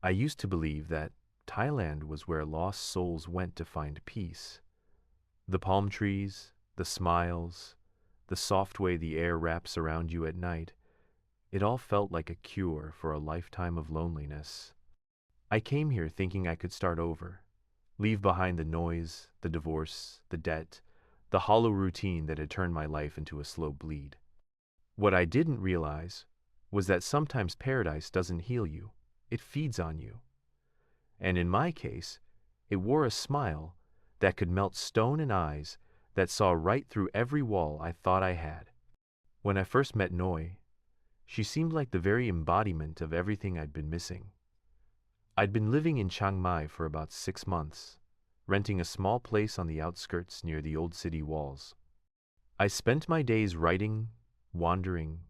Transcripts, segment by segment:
I used to believe that Thailand was where lost souls went to find peace. The palm trees, the smiles, the soft way the air wraps around you at night, it all felt like a cure for a lifetime of loneliness. I came here thinking I could start over, leave behind the noise, the divorce, the debt, the hollow routine that had turned my life into a slow bleed. What I didn't realize was that sometimes paradise doesn't heal you, it feeds on you. And in my case, it wore a smile that could melt stone and eyes that saw right through every wall I thought I had. When I first met Noi, she seemed like the very embodiment of everything I'd been missing. I'd been living in Chiang Mai for about 6 months, renting a small place on the outskirts near the old city walls. I spent my days writing, wandering,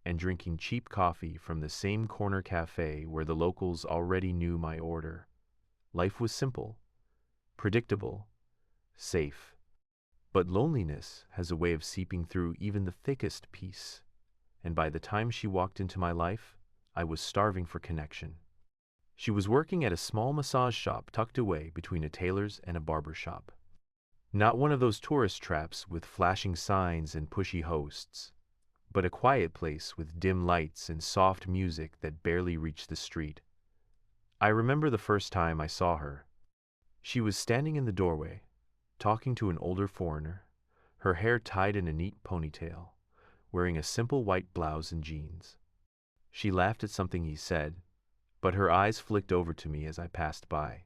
and drinking cheap coffee from the same corner cafe where the locals already knew my order. Life was simple, predictable, safe. But loneliness has a way of seeping through even the thickest peace, and by the time she walked into my life, I was starving for connection. She was working at a small massage shop tucked away between a tailor's and a barber shop. Not one of those tourist traps with flashing signs and pushy hosts, but a quiet place with dim lights and soft music that barely reached the street. I remember the first time I saw her. She was standing in the doorway, talking to an older foreigner, her hair tied in a neat ponytail, wearing a simple white blouse and jeans. She laughed at something he said, but her eyes flicked over to me as I passed by.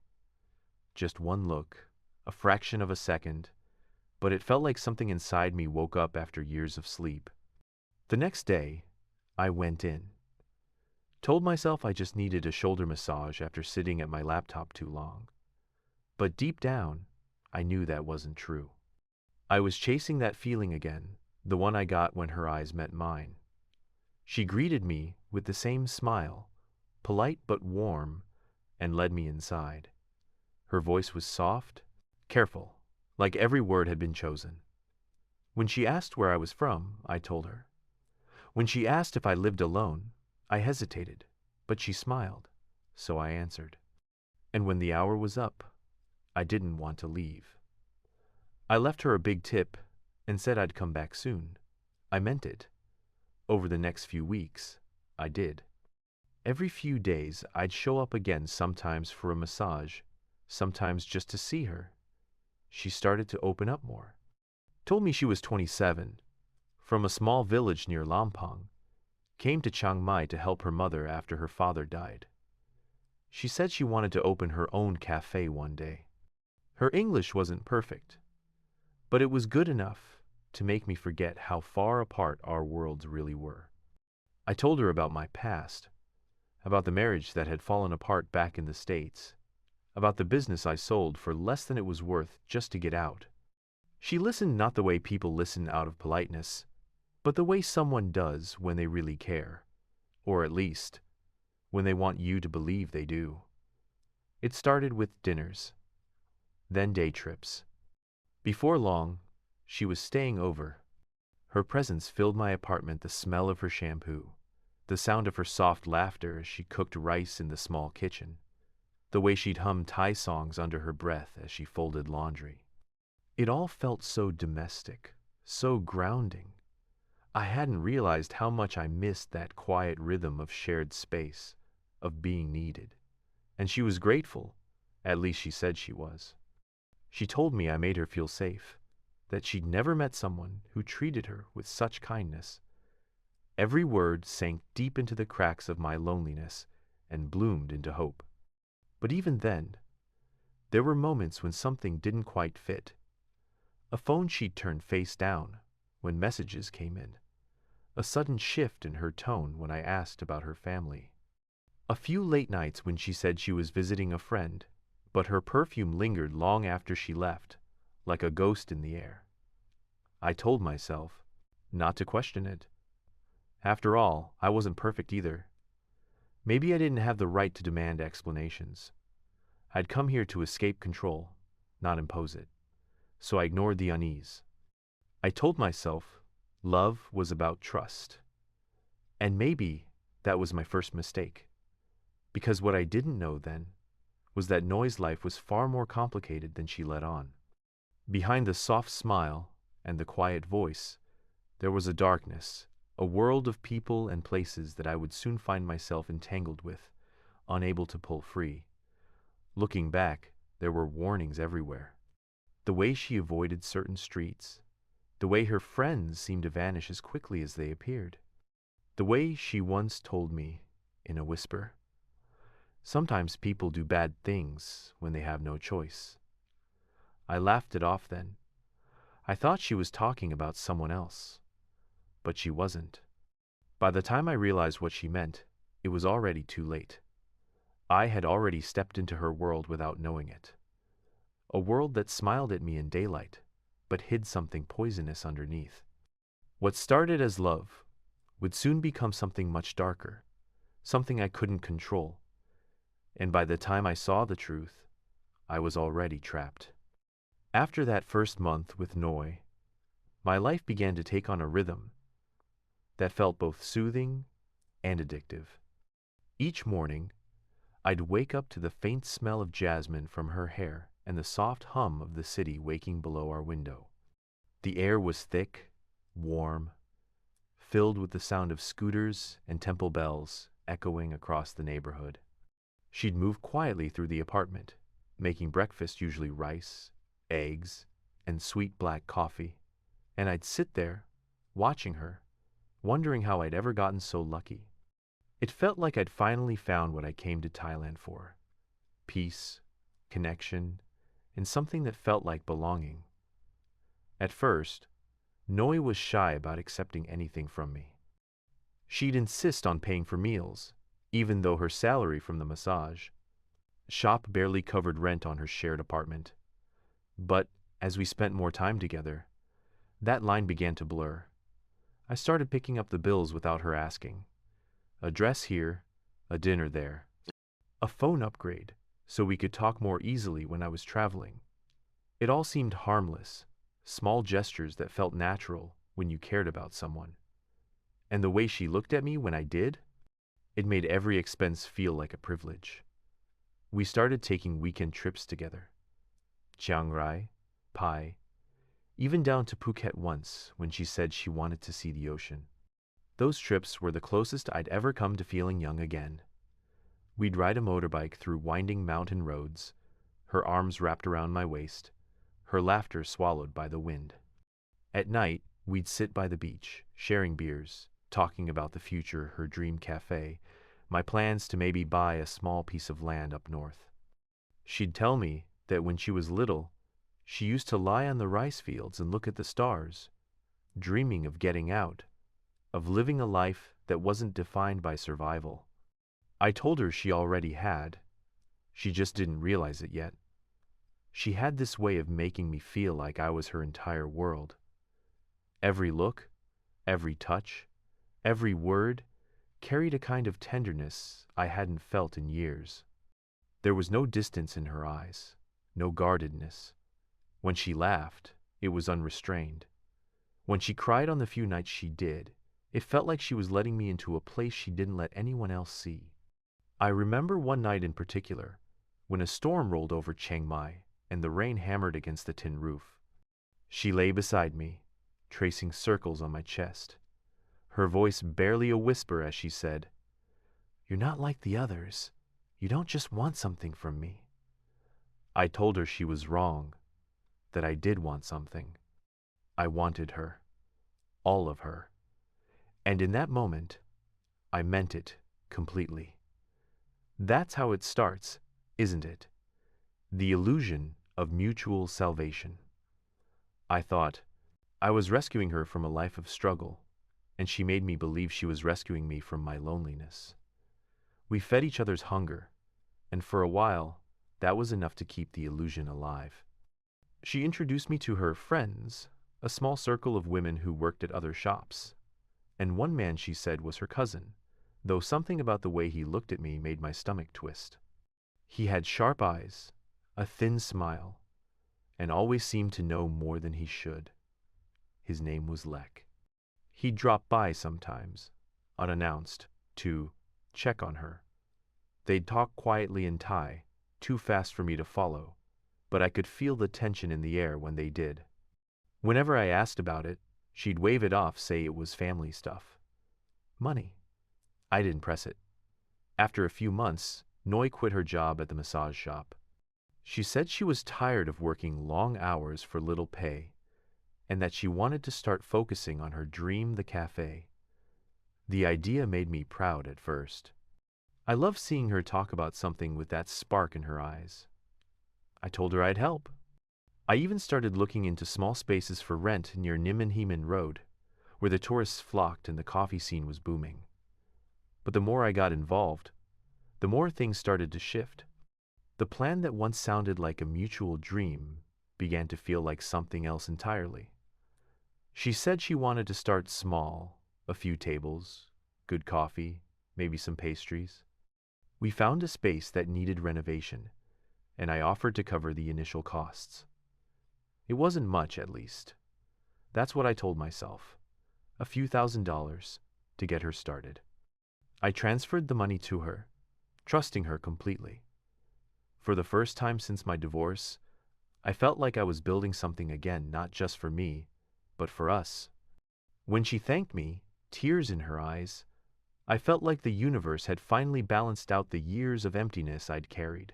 Just one look, a fraction of a second, but it felt like something inside me woke up after years of sleep. The next day, I went in. Told myself I just needed a shoulder massage after sitting at my laptop too long. But deep down, I knew that wasn't true. I was chasing that feeling again, the one I got when her eyes met mine. She greeted me with the same smile, polite but warm, and led me inside. Her voice was soft, careful, like every word had been chosen. When she asked where I was from, I told her. When she asked if I lived alone, I hesitated, but she smiled, so I answered. And when the hour was up, I didn't want to leave. I left her a big tip and said I'd come back soon. I meant it. Over the next few weeks, I did. Every few days, I'd show up again, sometimes for a massage, sometimes just to see her. She started to open up more. Told me she was 27, from a small village near Lampang, came to Chiang Mai to help her mother after her father died. She said she wanted to open her own cafe one day. Her English wasn't perfect, but it was good enough to make me forget how far apart our worlds really were. I told her about my past, about the marriage that had fallen apart back in the States, about the business I sold for less than it was worth just to get out. She listened not the way people listen out of politeness, but the way someone does when they really care, or at least, when they want you to believe they do. It started with dinners, then day trips. Before long, she was staying over. Her presence filled my apartment, the smell of her shampoo, the sound of her soft laughter as she cooked rice in the small kitchen, the way she'd hum Thai songs under her breath as she folded laundry. It all felt so domestic, so grounding. I hadn't realized how much I missed that quiet rhythm of shared space, of being needed. And she was grateful, at least she said she was. She told me I made her feel safe, that she'd never met someone who treated her with such kindness. Every word sank deep into the cracks of my loneliness and bloomed into hope. But even then, there were moments when something didn't quite fit. A phone she'd turned face down when messages came in, a sudden shift in her tone when I asked about her family. A few late nights when she said she was visiting a friend, but her perfume lingered long after she left, like a ghost in the air. I told myself not to question it. After all, I wasn't perfect either. Maybe I didn't have the right to demand explanations. I'd come here to escape control, not impose it. So I ignored the unease. I told myself love was about trust. And maybe that was my first mistake. Because what I didn't know then was that Noi's life was far more complicated than she let on. Behind the soft smile and the quiet voice, there was a darkness, a world of people and places that I would soon find myself entangled with, unable to pull free. Looking back, there were warnings everywhere. The way she avoided certain streets, the way her friends seemed to vanish as quickly as they appeared, the way she once told me, in a whisper, "Sometimes people do bad things when they have no choice." I laughed it off then. I thought she was talking about someone else, but she wasn't. By the time I realized what she meant, it was already too late. I had already stepped into her world without knowing it. A world that smiled at me in daylight, but hid something poisonous underneath. What started as love would soon become something much darker, something I couldn't control. And by the time I saw the truth, I was already trapped. After that first month with Noi, my life began to take on a rhythm that felt both soothing and addictive. Each morning, I'd wake up to the faint smell of jasmine from her hair and the soft hum of the city waking below our window. The air was thick, warm, filled with the sound of scooters and temple bells echoing across the neighborhood. She'd move quietly through the apartment, making breakfast usually rice, eggs, and sweet black coffee, and I'd sit there, watching her, wondering how I'd ever gotten so lucky. It felt like I'd finally found what I came to Thailand for: peace, connection, and something that felt like belonging. At first, Noi was shy about accepting anything from me. She'd insist on paying for meals, even though her salary from the massage shop barely covered rent on her shared apartment. But as we spent more time together, that line began to blur. I started picking up the bills without her asking. A dress here, a dinner there, a phone upgrade so we could talk more easily when I was traveling. It all seemed harmless, small gestures that felt natural when you cared about someone. And the way she looked at me when I did, it made every expense feel like a privilege. We started taking weekend trips together. Chiang Rai, Pai, even down to Phuket once when she said she wanted to see the ocean. Those trips were the closest I'd ever come to feeling young again. We'd ride a motorbike through winding mountain roads, her arms wrapped around my waist, her laughter swallowed by the wind. At night, we'd sit by the beach, sharing beers, talking about the future, her dream cafe, my plans to maybe buy a small piece of land up north. She'd tell me that when she was little, she used to lie on the rice fields and look at the stars, dreaming of getting out, of living a life that wasn't defined by survival. I told her she already had. She just didn't realize it yet. She had this way of making me feel like I was her entire world. Every look, every touch, every word carried a kind of tenderness I hadn't felt in years. There was no distance in her eyes, no guardedness. When she laughed, it was unrestrained. When she cried on the few nights she did, it felt like she was letting me into a place she didn't let anyone else see. I remember one night in particular, when a storm rolled over Chiang Mai and the rain hammered against the tin roof. She lay beside me, tracing circles on my chest, her voice barely a whisper as she said, "You're not like the others. You don't just want something from me." I told her she was wrong, that I did want something. I wanted her, all of her. And in that moment, I meant it completely. That's how it starts, isn't it? The illusion of mutual salvation. I thought I was rescuing her from a life of struggle, and she made me believe she was rescuing me from my loneliness. We fed each other's hunger, and for a while, that was enough to keep the illusion alive. She introduced me to her friends, a small circle of women who worked at other shops, and one man she said was her cousin, though something about the way he looked at me made my stomach twist. He had sharp eyes, a thin smile, and always seemed to know more than he should. His name was Lek. He'd drop by sometimes, unannounced, to check on her. They'd talk quietly in Thai, too fast for me to follow, but I could feel the tension in the air when they did. Whenever I asked about it, she'd wave it off, say it was family stuff. Money. I didn't press it. After a few months, Noi quit her job at the massage shop. She said she was tired of working long hours for little pay, and that she wanted to start focusing on her dream, the cafe. The idea made me proud at first. I loved seeing her talk about something with that spark in her eyes. I told her I'd help. I even started looking into small spaces for rent near Nimmenhemen Road, where the tourists flocked and the coffee scene was booming. But the more I got involved, the more things started to shift. The plan that once sounded like a mutual dream began to feel like something else entirely. She said she wanted to start small, a few tables, good coffee, maybe some pastries. We found a space that needed renovation, and I offered to cover the initial costs. It wasn't much, at least. That's what I told myself. A few $1,000s to get her started. I transferred the money to her, trusting her completely. For the first time since my divorce, I felt like I was building something again, not just for me, but for us. When she thanked me, tears in her eyes, I felt like the universe had finally balanced out the years of emptiness I'd carried.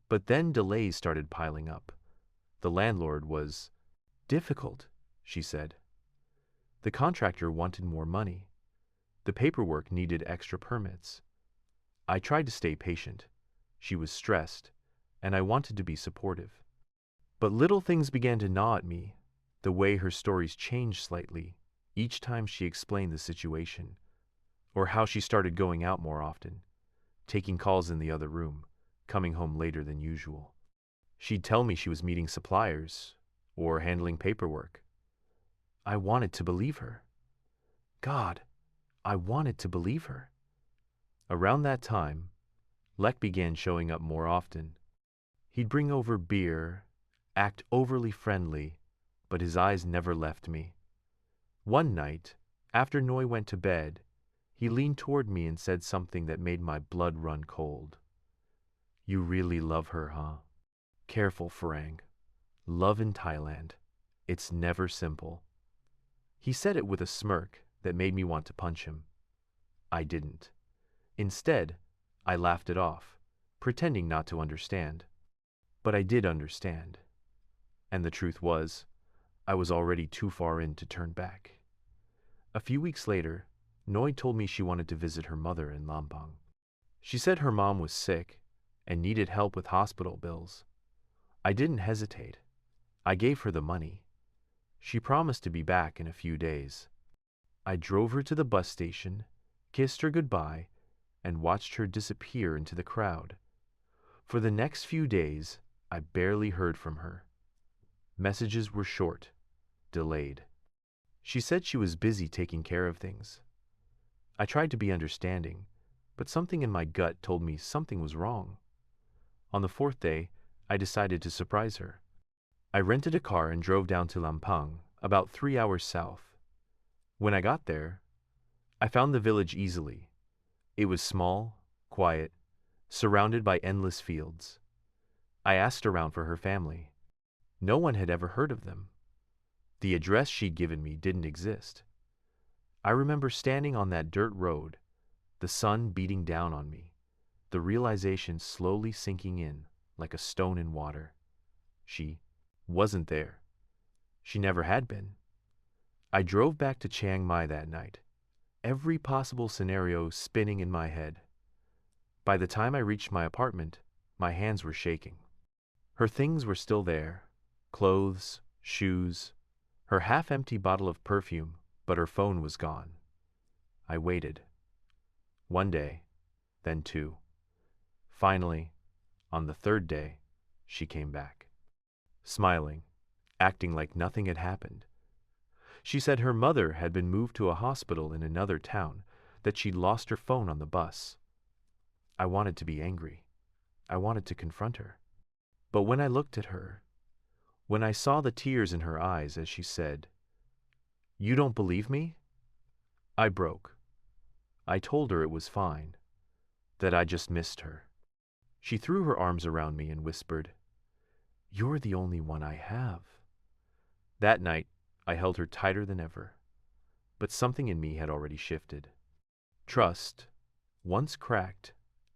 But then delays started piling up. The landlord was difficult, she said. The contractor wanted more money. The paperwork needed extra permits. I tried to stay patient. She was stressed, and I wanted to be supportive. But little things began to gnaw at me, the way her stories changed slightly each time she explained the situation, or how she started going out more often, taking calls in the other room, coming home later than usual. She'd tell me she was meeting suppliers or handling paperwork. I wanted to believe her. God, I wanted to believe her. Around that time, Lek began showing up more often. He'd bring over beer, act overly friendly, but his eyes never left me. One night, after Noi went to bed, he leaned toward me and said something that made my blood run cold. You really love her, huh? Careful, Farang. Love in Thailand. It's never simple. He said it with a smirk that made me want to punch him. I didn't. Instead, I laughed it off, pretending not to understand. But I did understand. And the truth was, I was already too far in to turn back. A few weeks later, Noi told me she wanted to visit her mother in Lampang. She said her mom was sick and needed help with hospital bills. I didn't hesitate. I gave her the money. She promised to be back in a few days. I drove her to the bus station, kissed her goodbye, and watched her disappear into the crowd. For the next few days, I barely heard from her. Messages were short, delayed. She said she was busy taking care of things. I tried to be understanding, but something in my gut told me something was wrong. On the fourth day, I decided to surprise her. I rented a car and drove down to Lampang, about 3 hours south. When I got there, I found the village easily. It was small, quiet, surrounded by endless fields. I asked around for her family. No one had ever heard of them. The address she'd given me didn't exist. I remember standing on that dirt road, the sun beating down on me, the realization slowly sinking in like a stone in water. She wasn't there. She never had been. I drove back to Chiang Mai that night, every possible scenario spinning in my head. By the time I reached my apartment, my hands were shaking. Her things were still there, clothes, shoes, her half-empty bottle of perfume, but her phone was gone. I waited. One day, then two. Finally, on the third day, she came back. Smiling, acting like nothing had happened. She said her mother had been moved to a hospital in another town, that she'd lost her phone on the bus. I wanted to be angry. I wanted to confront her. But when I looked at her, when I saw the tears in her eyes as she said, "You don't believe me?" I broke. I told her it was fine. that I just missed her. She threw her arms around me and whispered, "You're the only one I have." That night, I held her tighter than ever, but something in me had already shifted. Trust, once cracked,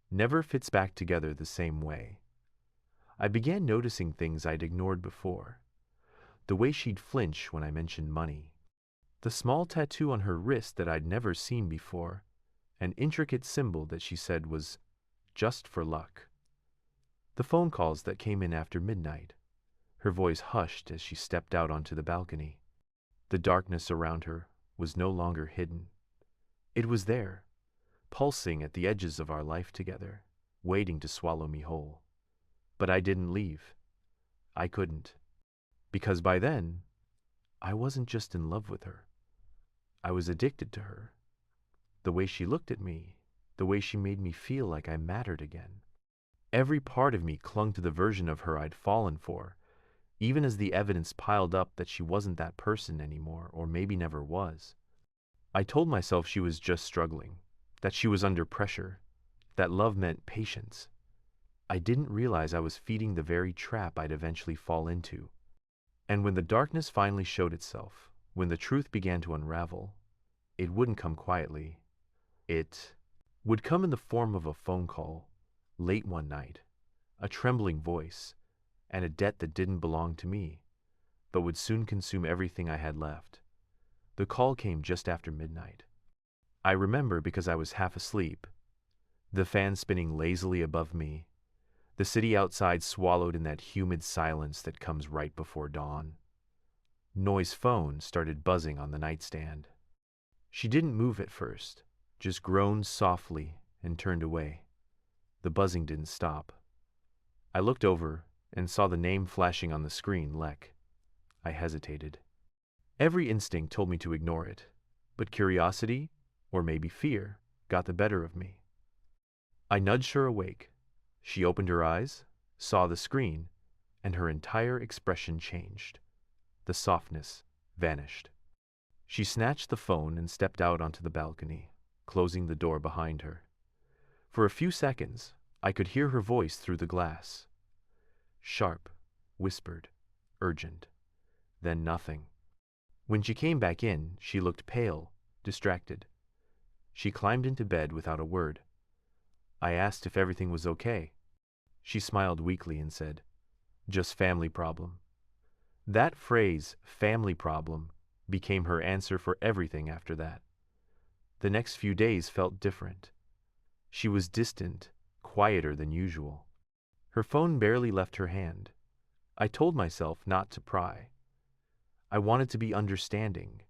never fits back together the same way. I began noticing things I'd ignored before. The way she'd flinch when I mentioned money. The small tattoo on her wrist that I'd never seen before. An intricate symbol that she said was just for luck. The phone calls that came in after midnight. Her voice hushed as she stepped out onto the balcony. The darkness around her was no longer hidden. It was there, pulsing at the edges of our life together, waiting to swallow me whole. But I didn't leave. I couldn't. Because by then, I wasn't just in love with her. I was addicted to her. The way she looked at me, the way she made me feel like I mattered again. Every part of me clung to the version of her I'd fallen for, even as the evidence piled up that she wasn't that person anymore, or maybe never was. I told myself she was just struggling, that she was under pressure, that love meant patience. I didn't realize I was feeding the very trap I'd eventually fall into. And when the darkness finally showed itself, when the truth began to unravel, it wouldn't come quietly. It would come in the form of a phone call, late one night, a trembling voice, and a debt that didn't belong to me, but would soon consume everything I had left. The call came just after midnight. I remember because I was half asleep, the fan spinning lazily above me, the city outside swallowed in that humid silence that comes right before dawn. Noi's phone started buzzing on the nightstand. She didn't move at first, just groaned softly and turned away. The buzzing didn't stop. I looked over and saw the name flashing on the screen, Lek. I hesitated. Every instinct told me to ignore it, but curiosity, or maybe fear, got the better of me. I nudged her awake. She opened her eyes, saw the screen, and her entire expression changed. The softness vanished. She snatched the phone and stepped out onto the balcony, closing the door behind her. For a few seconds, I could hear her voice through the glass. Sharp, whispered, urgent. Then nothing. When she came back in, she looked pale, distracted. She climbed into bed without a word. I asked if everything was okay. She smiled weakly and said, "Just family problem." That phrase, family problem, became her answer for everything after that. The next few days felt different. She was distant, quieter than usual. Her phone barely left her hand. I told myself not to pry. I wanted to be understanding,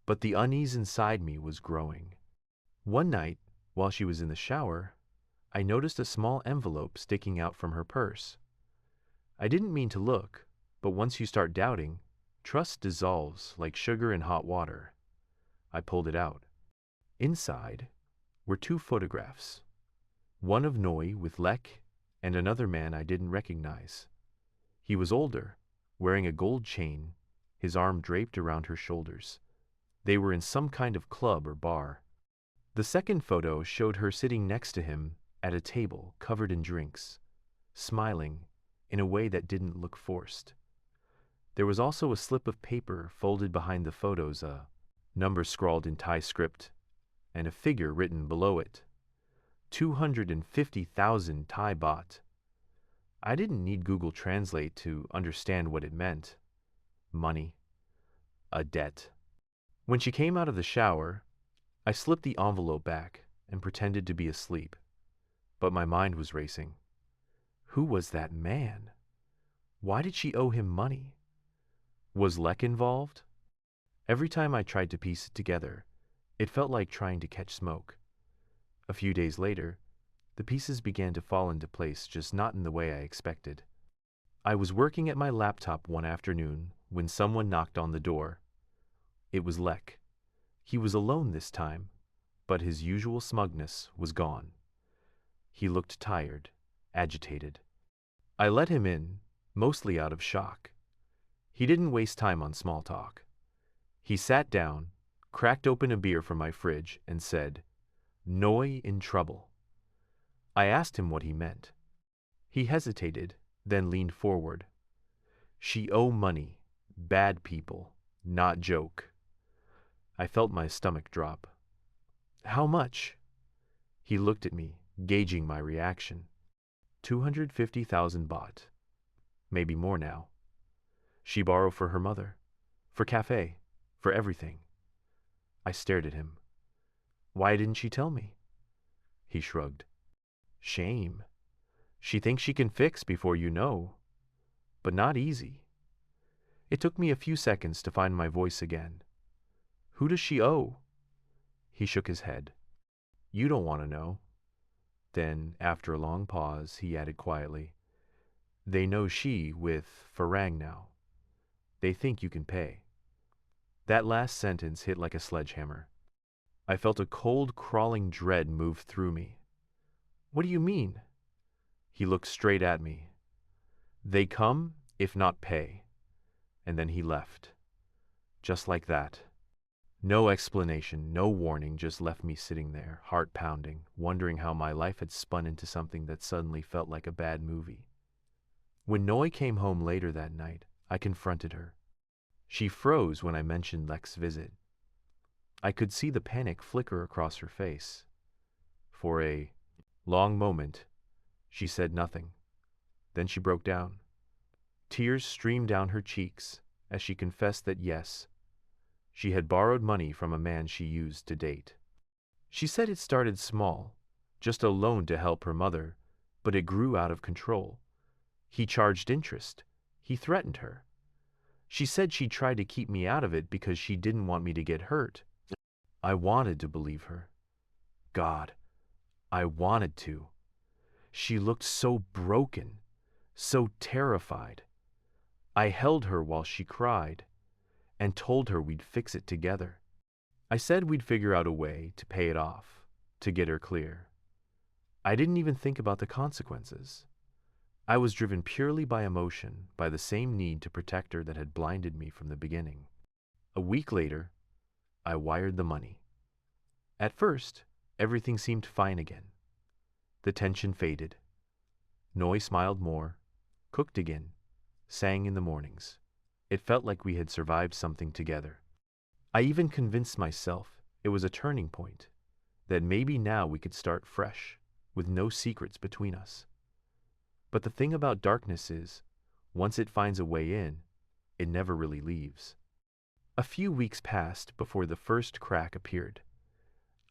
but the unease inside me was growing. One night, while she was in the shower, I noticed a small envelope sticking out from her purse. I didn't mean to look, but once you start doubting, trust dissolves like sugar in hot water. I pulled it out. Inside were two photographs, one of Noi with Lek and another man I didn't recognize. He was older, wearing a gold chain, his arm draped around her shoulders. They were in some kind of club or bar. The second photo showed her sitting next to him at a table covered in drinks, smiling in a way that didn't look forced. There was also a slip of paper folded behind the photos, a number scrawled in Thai script, and a figure written below it. 250,000 Thai baht. I didn't need Google Translate to understand what it meant. Money. A debt. When she came out of the shower, I slipped the envelope back and pretended to be asleep. But my mind was racing. Who was that man? Why did she owe him money? Was Lek involved? Every time I tried to piece it together, it felt like trying to catch smoke. A few days later, the pieces began to fall into place, just not in the way I expected. I was working at my laptop one afternoon when someone knocked on the door. It was Lek. He was alone this time, but his usual smugness was gone. He looked tired, agitated. I let him in, mostly out of shock. He didn't waste time on small talk. He sat down, cracked open a beer from my fridge, and said, "Noi in trouble." I asked him what he meant. He hesitated, then leaned forward. She owe money. Bad people. Not joke. I felt my stomach drop. How much? He looked at me, gauging my reaction. 250,000 baht. Maybe more now. She borrowed for her mother. For cafe. For everything. I stared at him. Why didn't she tell me? He shrugged. Shame. She thinks she can fix before you know. But not easy. It took me a few seconds to find my voice again. Who does she owe? He shook his head. You don't want to know. Then, after a long pause, he added quietly, They know she with Farang now. They think you can pay. That last sentence hit like a sledgehammer. I felt a cold, crawling dread move through me. What do you mean? He looked straight at me. They come, if not pay. And then he left. Just like that. No explanation, no warning, just left me sitting there, heart pounding, wondering how my life had spun into something that suddenly felt like a bad movie. When Noi came home later that night, I confronted her. She froze when I mentioned Lek's visit. I could see the panic flicker across her face. For a long moment, she said nothing. Then she broke down. Tears streamed down her cheeks as she confessed that yes, she had borrowed money from a man she used to date. She said it started small, just a loan to help her mother, but it grew out of control. He charged interest. He threatened her. She said she tried to keep me out of it because she didn't want me to get hurt. I wanted to believe her. God, I wanted to. She looked so broken, so terrified. I held her while she cried and told her we'd fix it together. I said we'd figure out a way to pay it off, to get her clear. I didn't even think about the consequences. I was driven purely by emotion, by the same need to protect her that had blinded me from the beginning. A week later, I wired the money. At first, everything seemed fine again. The tension faded. Noi smiled more, cooked again, sang in the mornings. It felt like we had survived something together. I even convinced myself it was a turning point, that maybe now we could start fresh, with no secrets between us. But the thing about darkness is, once it finds a way in, it never really leaves. A few weeks passed before the first crack appeared.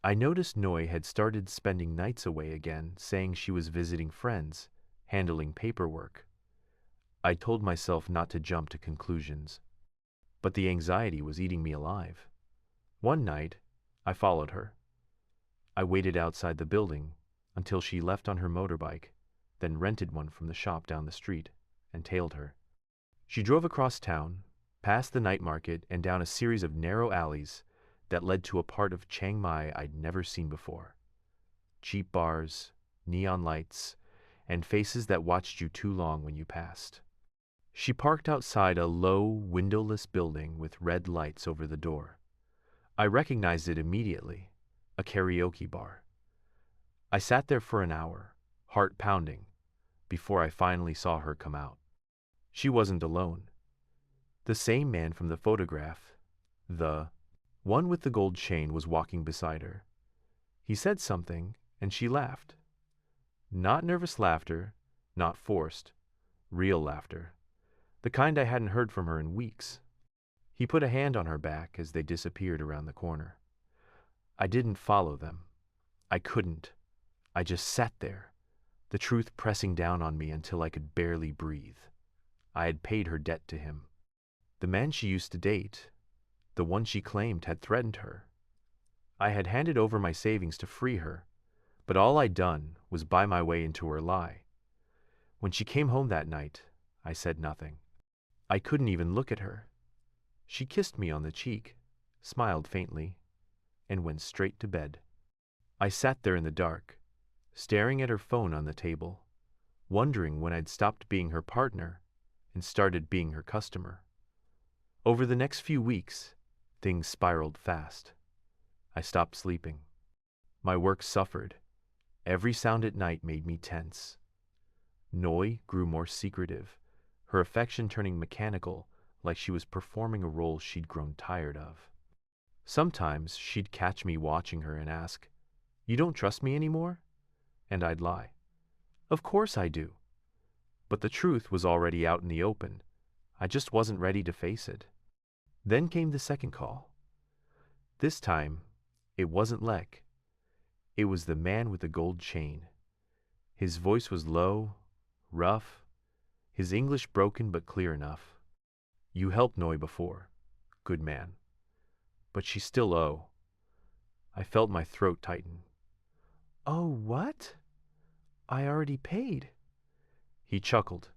I noticed Noi had started spending nights away again, saying she was visiting friends, handling paperwork. I told myself not to jump to conclusions, but the anxiety was eating me alive. One night, I followed her. I waited outside the building until she left on her motorbike, then rented one from the shop down the street and tailed her. She drove across town, past the night market and down a series of narrow alleys that led to a part of Chiang Mai I'd never seen before. Cheap bars, neon lights, and faces that watched you too long when you passed. She parked outside a low, windowless building with red lights over the door. I recognized it immediately, a karaoke bar. I sat there for an hour, heart pounding, before I finally saw her come out. She wasn't alone. The same man from the photograph, the one with the gold chain, was walking beside her. He said something, and she laughed. Not nervous laughter, not forced, real laughter. The kind I hadn't heard from her in weeks. He put a hand on her back as they disappeared around the corner. I didn't follow them. I couldn't. I just sat there, the truth pressing down on me until I could barely breathe. I had paid her debt to him. The man she used to date, the one she claimed had threatened her. I had handed over my savings to free her, but all I'd done was buy my way into her lie. When she came home that night, I said nothing. I couldn't even look at her. She kissed me on the cheek, smiled faintly, and went straight to bed. I sat there in the dark, staring at her phone on the table, wondering when I'd stopped being her partner and started being her customer. Over the next few weeks, things spiraled fast. I stopped sleeping. My work suffered, Every sound at night made me tense. Noi grew more secretive, her affection turning mechanical, like she was performing a role she'd grown tired of. Sometimes she'd catch me watching her and ask, "You don't trust me anymore?" And I'd lie. "Of course I do." But the truth was already out in the open. I just wasn't ready to face it. Then came the second call. This time, it wasn't Lek. It was the man with the gold chain. His voice was low, rough, his English broken but clear enough. "You helped Noi before. Good man. But she still owe." I felt my throat tighten. "Oh, what? I already paid." He chuckled,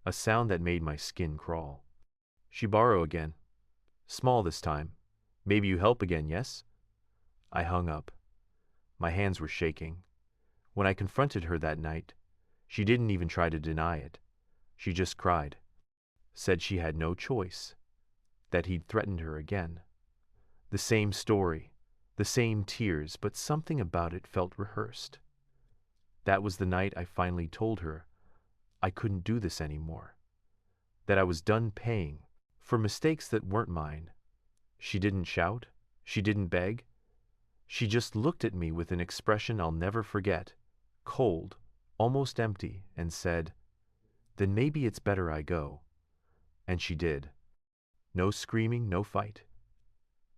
a sound that made my skin crawl. "She borrow again. Small this time. Maybe you help again, yes?" I hung up. My hands were shaking. When I confronted her that night, she didn't even try to deny it. She just cried. Said she had no choice. That he'd threatened her again. The same story, the same tears, but something about it felt rehearsed. That was the night I finally told her I couldn't do this anymore. That I was done paying for mistakes that weren't mine. She didn't shout. She didn't beg. She just looked at me with an expression I'll never forget, cold, almost empty, and said, "Then maybe it's better I go." And she did. No screaming, no fight.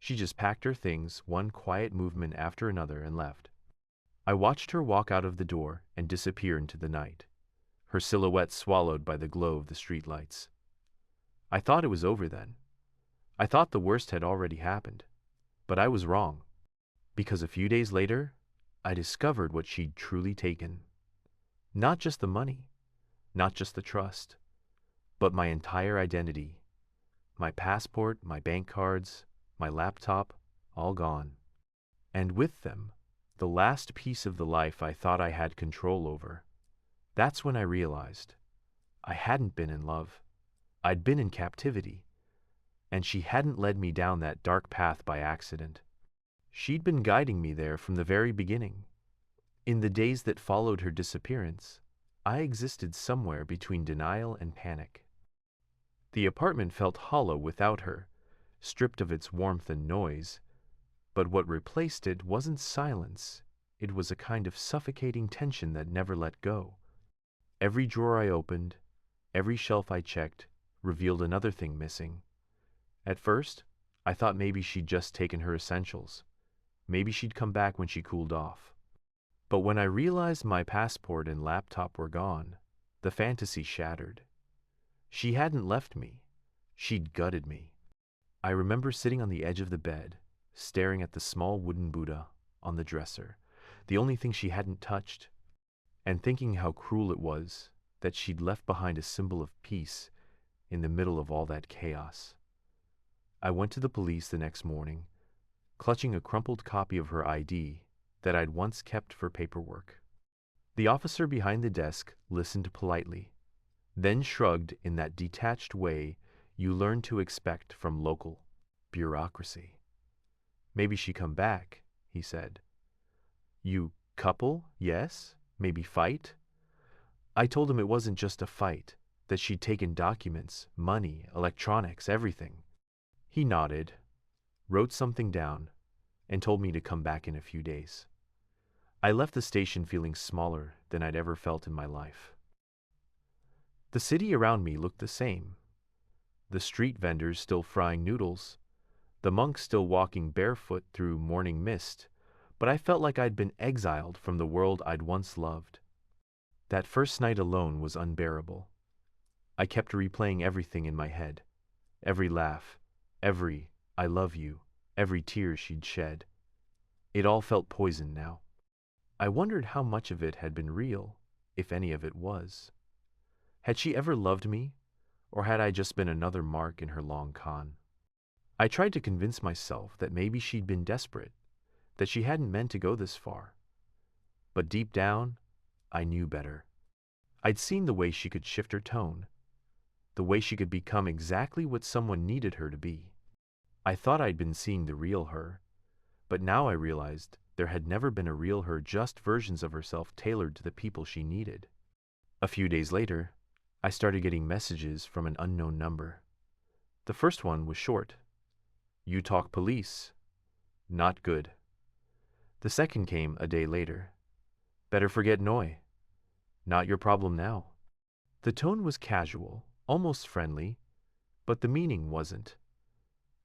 She just packed her things, one quiet movement after another, and left. I watched her walk out of the door and disappear into the night, her silhouette swallowed by the glow of the streetlights. I thought it was over then. I thought the worst had already happened. But I was wrong. Because a few days later, I discovered what she'd truly taken. Not just the money, not just the trust, but my entire identity. My passport, my bank cards, my laptop, all gone. And with them, the last piece of the life I thought I had control over. That's when I realized I hadn't been in love. I'd been in captivity. And she hadn't led me down that dark path by accident. She'd been guiding me there from the very beginning. In the days that followed her disappearance, I existed somewhere between denial and panic. The apartment felt hollow without her, stripped of its warmth and noise, but what replaced it wasn't silence. It was a kind of suffocating tension that never let go. Every drawer I opened, every shelf I checked, revealed another thing missing. At first, I thought maybe she'd just taken her essentials. Maybe she'd come back when she cooled off. But when I realized my passport and laptop were gone, the fantasy shattered. She hadn't left me. She'd gutted me. I remember sitting on the edge of the bed, staring at the small wooden Buddha on the dresser, the only thing she hadn't touched, and thinking how cruel it was that she'd left behind a symbol of peace in the middle of all that chaos. I went to the police the next morning, clutching a crumpled copy of her ID that I'd once kept for paperwork. The officer behind the desk listened politely, then shrugged in that detached way you learn to expect from local bureaucracy. "Maybe she come back," he said. "You couple, yes? Maybe fight?" I told him it wasn't just a fight, that she'd taken documents, money, electronics, everything. He nodded, wrote something down, and told me to come back in a few days. I left the station feeling smaller than I'd ever felt in my life. The city around me looked the same. The street vendors still frying noodles, the monks still walking barefoot through morning mist, but I felt like I'd been exiled from the world I'd once loved. That first night alone was unbearable. I kept replaying everything in my head, every laugh, every "I love you," every tear she'd shed. It all felt poison now. I wondered how much of it had been real, if any of it was. Had she ever loved me, or had I just been another mark in her long con? I tried to convince myself that maybe she'd been desperate, that she hadn't meant to go this far. But deep down, I knew better. I'd seen the way she could shift her tone, the way she could become exactly what someone needed her to be. I thought I'd been seeing the real her, but now I realized there had never been a real her, just versions of herself tailored to the people she needed. A few days later, I started getting messages from an unknown number. The first one was short. "You talk police. Not good." The second came a day later. "Better forget Noi. Not your problem now." The tone was casual, almost friendly, but the meaning wasn't.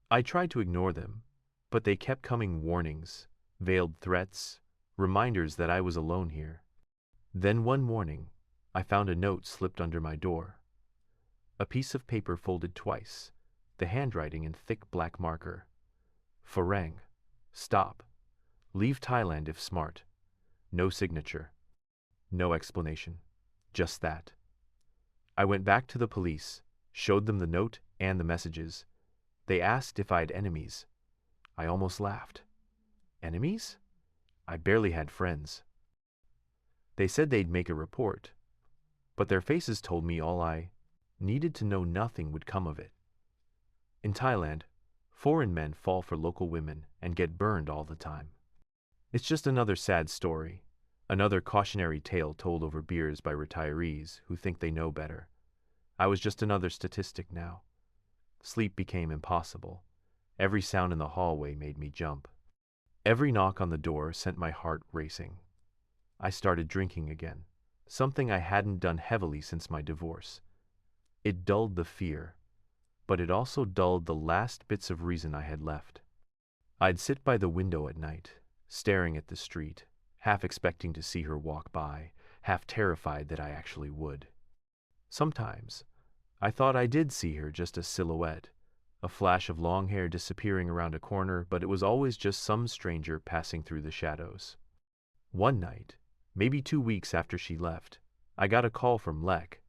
I tried to ignore them, but they kept coming: warnings, veiled threats, reminders that I was alone here. Then one morning, I found a note slipped under my door. A piece of paper folded twice, the handwriting in thick black marker. "Farang. Stop. Leave Thailand if smart." No signature. No explanation. Just that. I went back to the police, showed them the note and the messages. They asked if I had enemies. I almost laughed. Enemies? I barely had friends. They said they'd make a report, but their faces told me all I needed to know: nothing would come of it. In Thailand, foreign men fall for local women and get burned all the time. It's just another sad story, another cautionary tale told over beers by retirees who think they know better. I was just another statistic now. Sleep became impossible. Every sound in the hallway made me jump. Every knock on the door sent my heart racing. I started drinking again, something I hadn't done heavily since my divorce. It dulled the fear, but it also dulled the last bits of reason I had left. I'd sit by the window at night, staring at the street, half expecting to see her walk by, half terrified that I actually would. Sometimes, I thought I did see her, just a silhouette, a flash of long hair disappearing around a corner, but it was always just some stranger passing through the shadows. One night, maybe 2 weeks after she left, I got a call from Lek.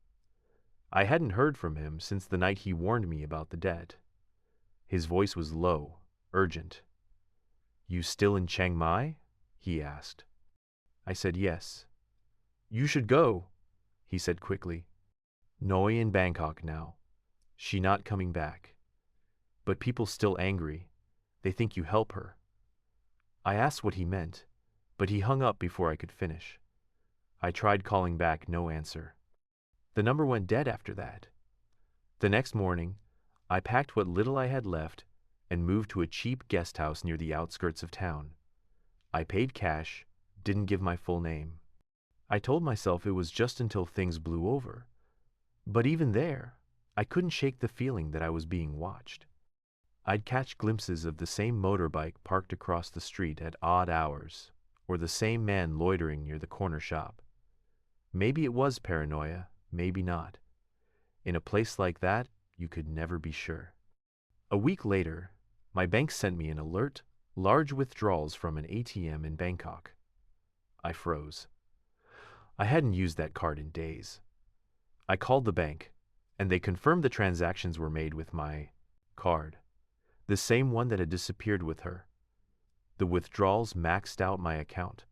I hadn't heard from him since the night he warned me about the debt. His voice was low, urgent. "You still in Chiang Mai?" he asked. I said yes. "You should go," he said quickly. "Noi in Bangkok now. She not coming back. But people still angry. They think you help her." I asked what he meant, but he hung up before I could finish. I tried calling back, no answer. The number went dead after that. The next morning, I packed what little I had left and moved to a cheap guest house near the outskirts of town. I paid cash, didn't give my full name. I told myself it was just until things blew over. But even there, I couldn't shake the feeling that I was being watched. I'd catch glimpses of the same motorbike parked across the street at odd hours, or the same man loitering near the corner shop. Maybe it was paranoia, maybe not. In a place like that, you could never be sure. A week later, my bank sent me an alert: large withdrawals from an ATM in Bangkok. I froze. I hadn't used that card in days. I called the bank, and they confirmed the transactions were made with my card, the same one that had disappeared with her. The withdrawals maxed out my account.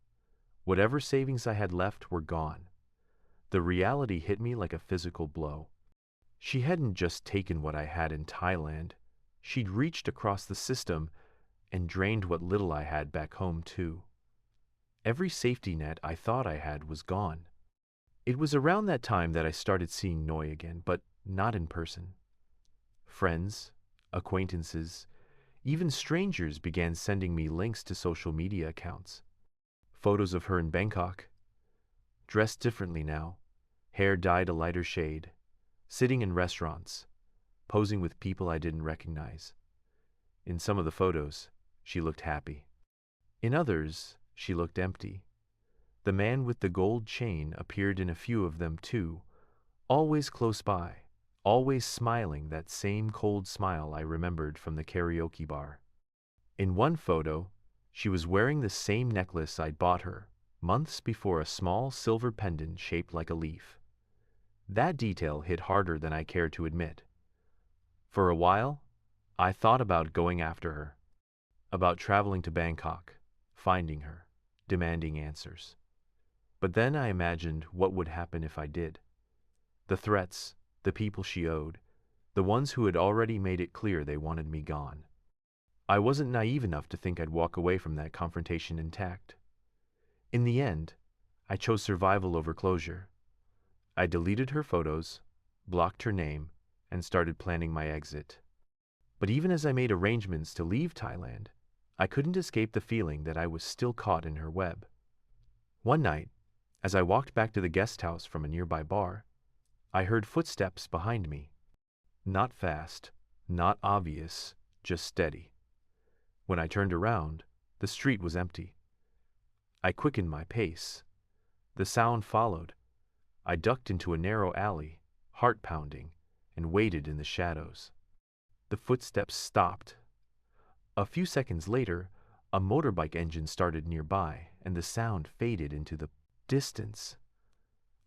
Whatever savings I had left were gone. The reality hit me like a physical blow. She hadn't just taken what I had in Thailand. She'd reached across the system and drained what little I had back home too. Every safety net I thought I had was gone. It was around that time that I started seeing Noi again, but not in person. Friends, acquaintances, even strangers began sending me links to social media accounts. Photos of her in Bangkok, dressed differently now, hair dyed a lighter shade, sitting in restaurants, posing with people I didn't recognize. In some of the photos, she looked happy. In others, she looked empty. The man with the gold chain appeared in a few of them too, always close by, always smiling, that same cold smile I remembered from the karaoke bar. In one photo, she was wearing the same necklace I'd bought her months before, a small silver pendant shaped like a leaf. That detail hit harder than I cared to admit. For a while, I thought about going after her, about traveling to Bangkok, finding her, demanding answers. But then I imagined what would happen if I did. The threats, the people she owed, the ones who had already made it clear they wanted me gone. I wasn't naive enough to think I'd walk away from that confrontation intact. In the end, I chose survival over closure. I deleted her photos, blocked her name, and started planning my exit. But even as I made arrangements to leave Thailand, I couldn't escape the feeling that I was still caught in her web. One night, as I walked back to the guest house from a nearby bar, I heard footsteps behind me. Not fast, not obvious, just steady. When I turned around, the street was empty. I quickened my pace. The sound followed. I ducked into a narrow alley, heart pounding, and waited in the shadows. The footsteps stopped. A few seconds later, a motorbike engine started nearby, and the sound faded into the distance.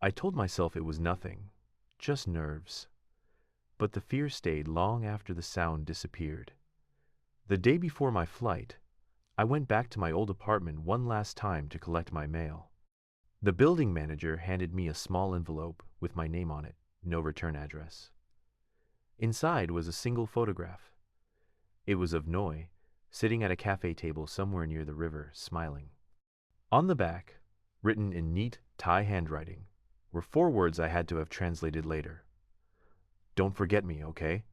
I told myself it was nothing, just nerves. But the fear stayed long after the sound disappeared. The day before my flight, I went back to my old apartment one last time to collect my mail. The building manager handed me a small envelope with my name on it, no return address. Inside was a single photograph. It was of Noi, sitting at a cafe table somewhere near the river, smiling. On the back, written in neat Thai handwriting, were 4 words I had to have translated later. "Don't forget me, okay?"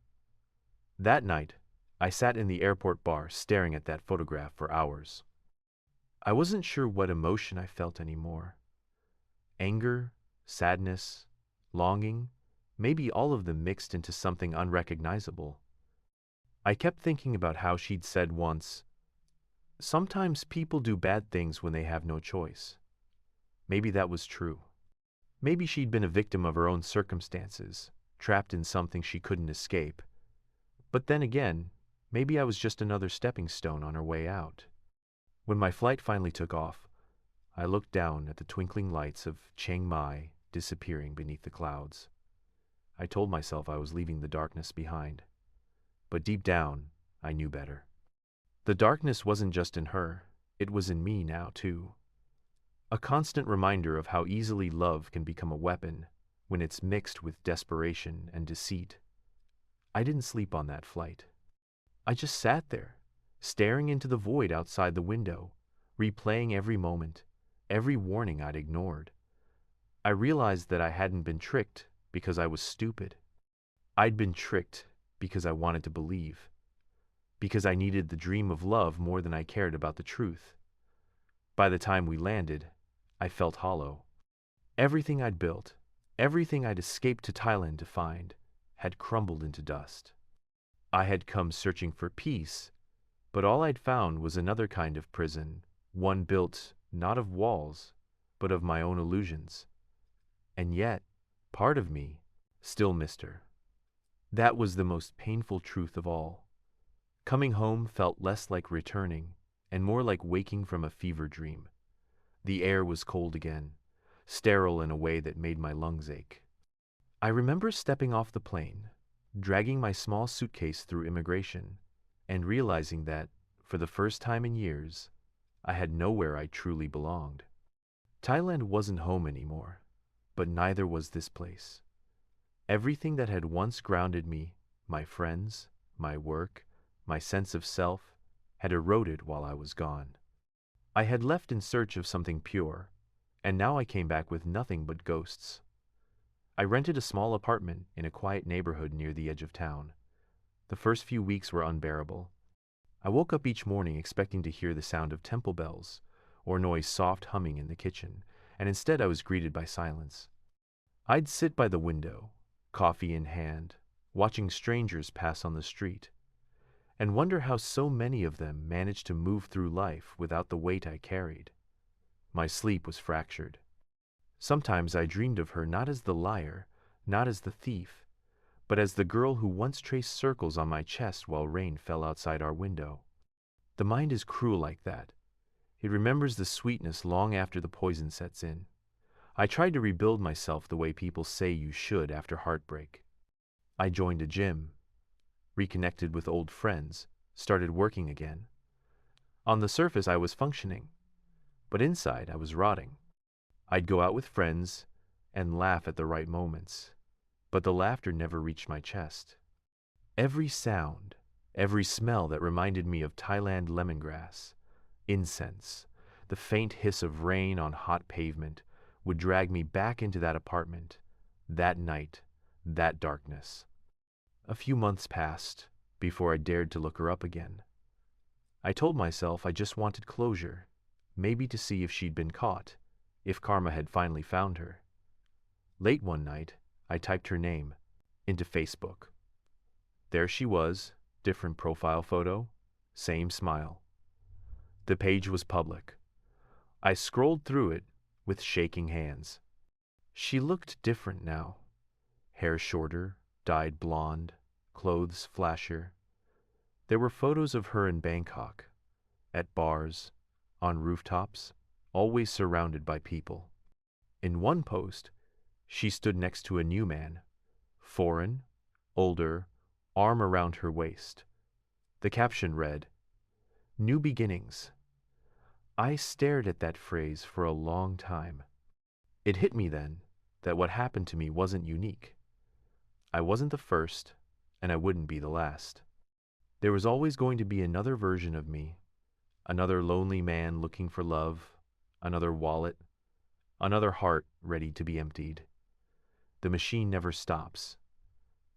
That night, I sat in the airport bar staring at that photograph for hours. I wasn't sure what emotion I felt anymore. Anger, sadness, longing, maybe all of them mixed into something unrecognizable. I kept thinking about how she'd said once, "Sometimes people do bad things when they have no choice." Maybe that was true. Maybe she'd been a victim of her own circumstances, trapped in something she couldn't escape. But then again, maybe I was just another stepping stone on her way out. When my flight finally took off, I looked down at the twinkling lights of Chiang Mai disappearing beneath the clouds. I told myself I was leaving the darkness behind. But deep down, I knew better. The darkness wasn't just in her, it was in me now too. A constant reminder of how easily love can become a weapon when it's mixed with desperation and deceit. I didn't sleep on that flight. I just sat there, staring into the void outside the window, replaying every moment, every warning I'd ignored. I realized that I hadn't been tricked because I was stupid. I'd been tricked because I wanted to believe, because I needed the dream of love more than I cared about the truth. By the time we landed, I felt hollow. Everything I'd built, everything I'd escaped to Thailand to find, had crumbled into dust. I had come searching for peace, but all I'd found was another kind of prison, one built not of walls, but of my own illusions. And yet, part of me still missed her. That was the most painful truth of all. Coming home felt less like returning, and more like waking from a fever dream. The air was cold again, sterile in a way that made my lungs ache. I remember stepping off the plane, dragging my small suitcase through immigration, and realizing that, for the first time in years, I had nowhere I truly belonged. Thailand wasn't home anymore, but neither was this place. Everything that had once grounded me, my friends, my work, my sense of self, had eroded while I was gone. I had left in search of something pure, and now I came back with nothing but ghosts. I rented a small apartment in a quiet neighborhood near the edge of town. The first few weeks were unbearable. I woke up each morning expecting to hear the sound of temple bells or Noi's soft humming in the kitchen, and instead I was greeted by silence. I'd sit by the window, coffee in hand, watching strangers pass on the street, and wonder how so many of them managed to move through life without the weight I carried. My sleep was fractured. Sometimes I dreamed of her not as the liar, not as the thief, but as the girl who once traced circles on my chest while rain fell outside our window. The mind is cruel like that. It remembers the sweetness long after the poison sets in. I tried to rebuild myself the way people say you should after heartbreak. I joined a gym, reconnected with old friends, started working again. On the surface I was functioning, but inside I was rotting. I'd go out with friends and laugh at the right moments, but the laughter never reached my chest. Every sound, every smell that reminded me of Thailand lemongrass, incense, the faint hiss of rain on hot pavement would drag me back into that apartment, that night, that darkness. A few months passed before I dared to look her up again. I told myself I just wanted closure, maybe to see if she'd been caught, if karma had finally found her. Late one night, I typed her name into Facebook. There she was, different profile photo, same smile. The page was public. I scrolled through it with shaking hands. She looked different now. Hair shorter, dyed blonde, clothes flashier. There were photos of her in Bangkok, at bars, on rooftops, always surrounded by people. In one post, she stood next to a new man, foreign, older, arm around her waist. The caption read, "New beginnings." I stared at that phrase for a long time. It hit me then that what happened to me wasn't unique. I wasn't the first, and I wouldn't be the last. There was always going to be another version of me, another lonely man looking for love, another wallet, another heart ready to be emptied. The machine never stops.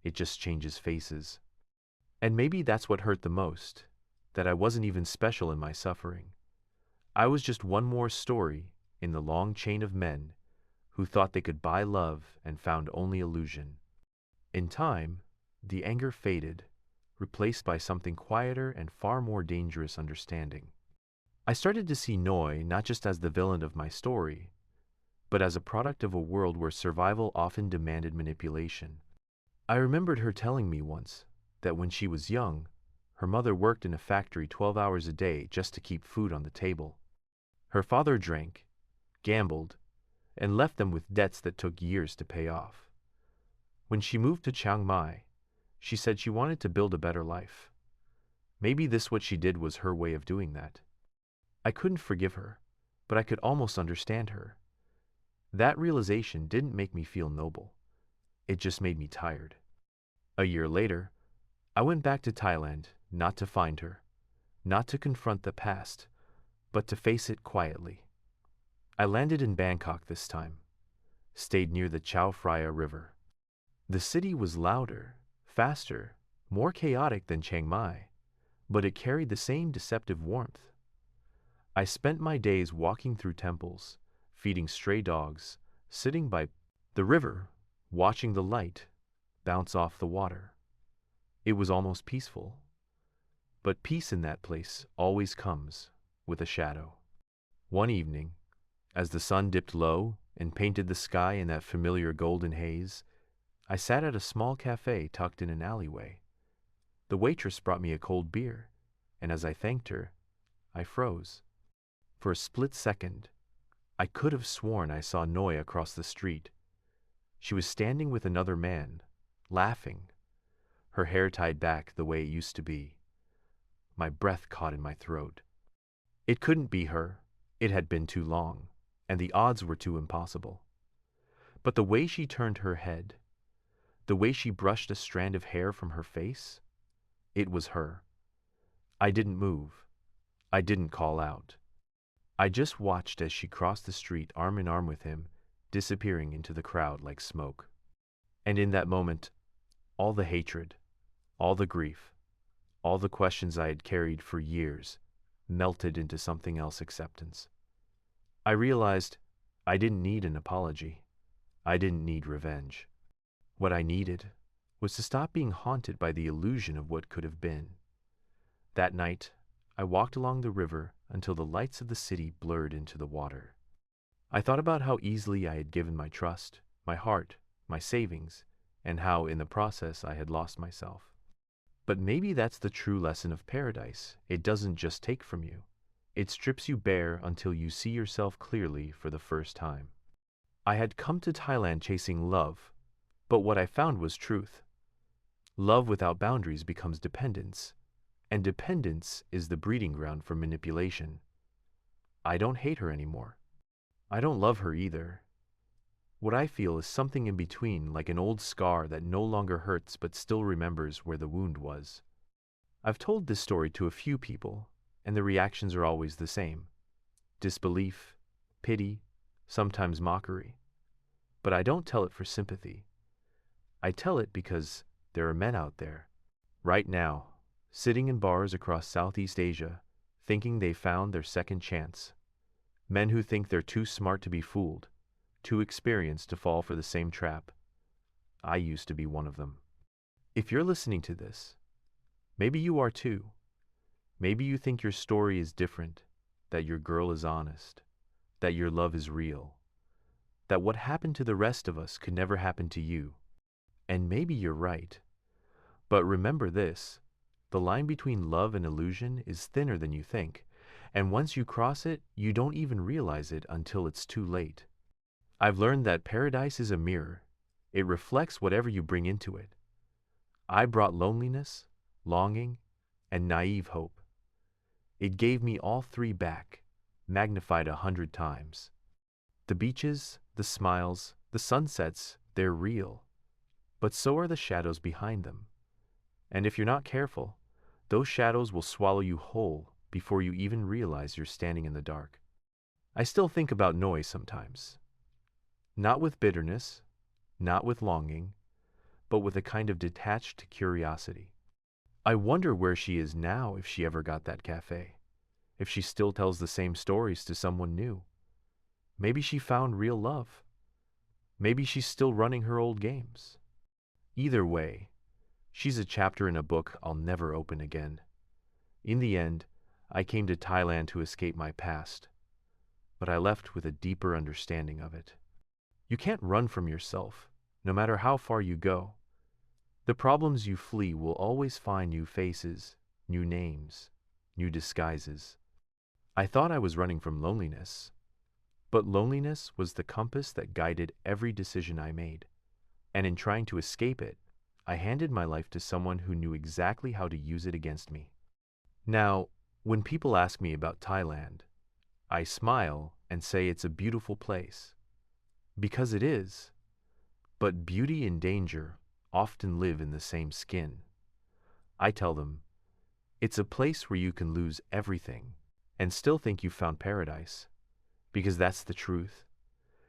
It just changes faces. And maybe that's what hurt the most, that I wasn't even special in my suffering. I was just one more story in the long chain of men who thought they could buy love and found only illusion. In time, the anger faded, replaced by something quieter and far more dangerous understanding. I started to see Noi not just as the villain of my story, but as a product of a world where survival often demanded manipulation. I remembered her telling me once that when she was young, her mother worked in a factory 12 hours a day just to keep food on the table. Her father drank, gambled, and left them with debts that took years to pay off. When she moved to Chiang Mai, she said she wanted to build a better life. Maybe this what she did was her way of doing that. I couldn't forgive her, but I could almost understand her. That realization didn't make me feel noble. It just made me tired. A year later, I went back to Thailand, not to find her, not to confront the past, but to face it quietly. I landed in Bangkok this time, stayed near the Chao Phraya River. The city was louder, faster, more chaotic than Chiang Mai, but it carried the same deceptive warmth. I spent my days walking through temples, feeding stray dogs, sitting by the river, watching the light bounce off the water. It was almost peaceful. But peace in that place always comes with a shadow. One evening, as the sun dipped low and painted the sky in that familiar golden haze, I sat at a small cafe tucked in an alleyway. The waitress brought me a cold beer, and as I thanked her, I froze. For a split second, I could have sworn I saw Noi across the street. She was standing with another man, laughing, her hair tied back the way it used to be. My breath caught in my throat. It couldn't be her. It had been too long, and the odds were too impossible. But the way she turned her head, the way she brushed a strand of hair from her face, it was her. I didn't move. I didn't call out. I just watched as she crossed the street arm in arm with him, disappearing into the crowd like smoke. And in that moment, all the hatred, all the grief, all the questions I had carried for years melted into something else: acceptance. I realized I didn't need an apology. I didn't need revenge. What I needed was to stop being haunted by the illusion of what could have been. That night, I walked along the river until the lights of the city blurred into the water. I thought about how easily I had given my trust, my heart, my savings, and how, in the process, I had lost myself. But maybe that's the true lesson of paradise. It doesn't just take from you. It strips you bare until you see yourself clearly for the first time. I had come to Thailand chasing love, but what I found was truth. Love without boundaries becomes dependence, and dependence is the breeding ground for manipulation. I don't hate her anymore. I don't love her either. What I feel is something in between, like an old scar that no longer hurts but still remembers where the wound was. I've told this story to a few people, and the reactions are always the same: disbelief, pity, sometimes mockery. But I don't tell it for sympathy. I tell it because there are men out there, right now, sitting in bars across Southeast Asia, thinking they found their second chance. Men who think they're too smart to be fooled, too experienced to fall for the same trap. I used to be one of them. If you're listening to this, maybe you are too. Maybe you think your story is different, that your girl is honest, that your love is real, that what happened to the rest of us could never happen to you. And maybe you're right. But remember this: the line between love and illusion is thinner than you think, and once you cross it, you don't even realize it until it's too late. I've learned that paradise is a mirror. It reflects whatever you bring into it. I brought loneliness, longing, and naive hope. It gave me all three back, magnified 100 times. The beaches, the smiles, the sunsets, they're real. But so are the shadows behind them. And if you're not careful, those shadows will swallow you whole before you even realize you're standing in the dark. I still think about Noi sometimes. Not with bitterness, not with longing, but with a kind of detached curiosity. I wonder where she is now, if she ever got that cafe, if she still tells the same stories to someone new. Maybe she found real love. Maybe she's still running her old games. Either way, she's a chapter in a book I'll never open again. In the end, I came to Thailand to escape my past, but I left with a deeper understanding of it. You can't run from yourself, no matter how far you go. The problems you flee will always find new faces, new names, new disguises. I thought I was running from loneliness, but loneliness was the compass that guided every decision I made. And in trying to escape it, I handed my life to someone who knew exactly how to use it against me. Now, when people ask me about Thailand, I smile and say it's a beautiful place. Because it is. But beauty and danger often live in the same skin. I tell them, it's a place where you can lose everything and still think you've found paradise. Because that's the truth.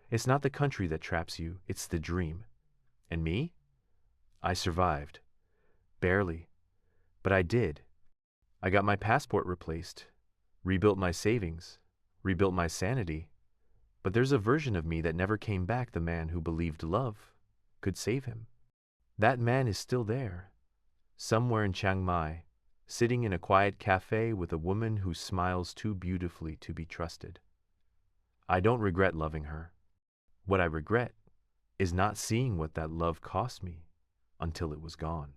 It's not the country that traps you, it's the dream. And me? I survived. Barely. But I did. I got my passport replaced, rebuilt my savings, rebuilt my sanity. But there's a version of me that never came back the man who believed love could save him. That man is still there, somewhere in Chiang Mai, sitting in a quiet cafe with a woman who smiles too beautifully to be trusted. I don't regret loving her. What I regret is not seeing what that love cost me until it was gone.